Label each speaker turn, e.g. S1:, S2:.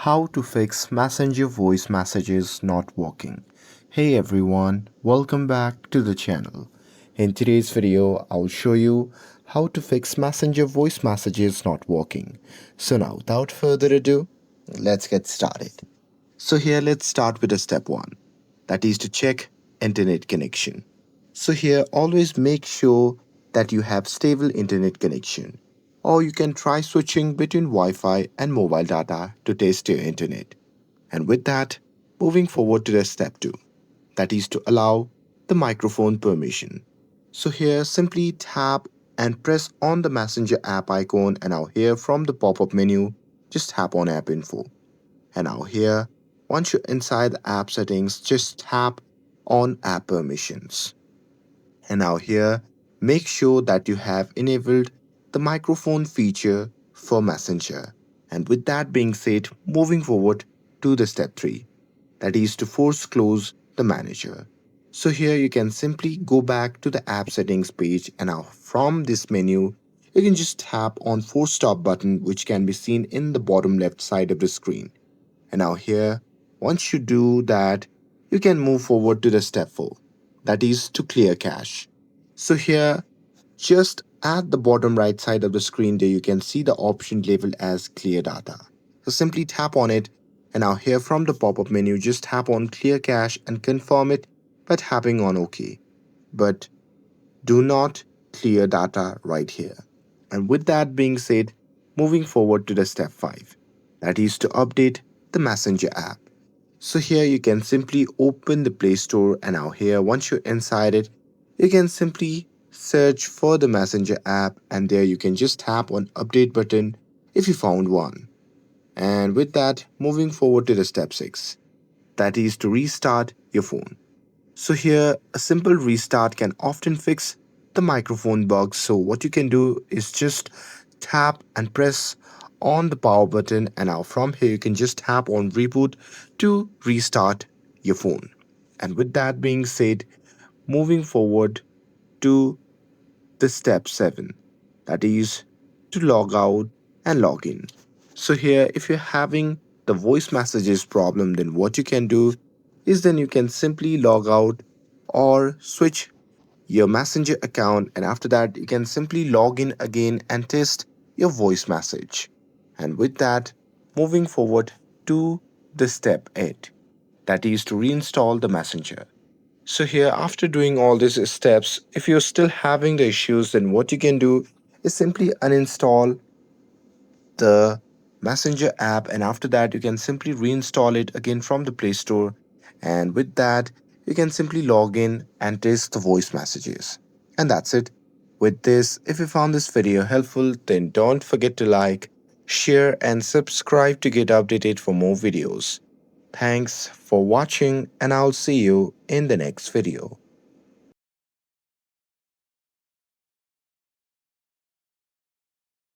S1: How to fix Messenger voice messages not working. Hey everyone, welcome back to the channel. In today's video, I'll show you how to fix Messenger voice messages not working. So now, without further ado, let's get started. So here, let's start with a step 1. That is to check internet connection. So here, always make sure that you have stable internet connection, or you can try switching between Wi-Fi and mobile data to test your internet. And with that, moving forward to the step 2, that is to allow the microphone permission. So here, simply tap and press on the Messenger app icon, and now here from the pop-up menu, just tap on app info. And now here, once you're inside the app settings, just tap on app permissions. And now here, make sure that you have enabled the microphone feature for Messenger. And with that being said, moving forward to the step 3, that is to force close the manager. So here you can simply go back to the app settings page, and now from this menu, you can just tap on force stop button, which can be seen in the bottom left side of the screen. And now here, once you do that, you can move forward to the step 4, that is to clear cache. So here, just at the bottom right side of the screen there, you can see the option labeled as clear data. So simply tap on it, and now here from the pop-up menu, just tap on clear cache and confirm it by tapping on OK. But do not clear data right here. And with that being said, moving forward to the step 5, that is to update the Messenger app. So here you can simply open the Play Store, and now here once you're inside it, you can simply search for the Messenger app, and there you can just tap on update button if you found one. And with that, moving forward to the step 6, that is to restart your phone. So here, a simple restart can often fix the microphone bug. So what you can do is just tap and press on the power button, and now from here you can just tap on reboot to restart your phone. And with that being said, moving forward to the step 7, that is to log out and log in. So here, if you're having the voice messages problem, then what you can do is then you can simply log out or switch your Messenger account, and after that you can simply log in again and test your voice message. And with that, moving forward to the step 8, that is to reinstall the Messenger. So here, after doing all these steps, if you're still having the issues, then what you can do is simply uninstall the Messenger app, and after that you can simply reinstall it again from the Play Store. And with that, you can simply log in and test the voice messages. And that's it. With this, if you found this video helpful, then don't forget to like, share and subscribe to get updated for more videos. Thanks for watching, and I'll see you in the next video.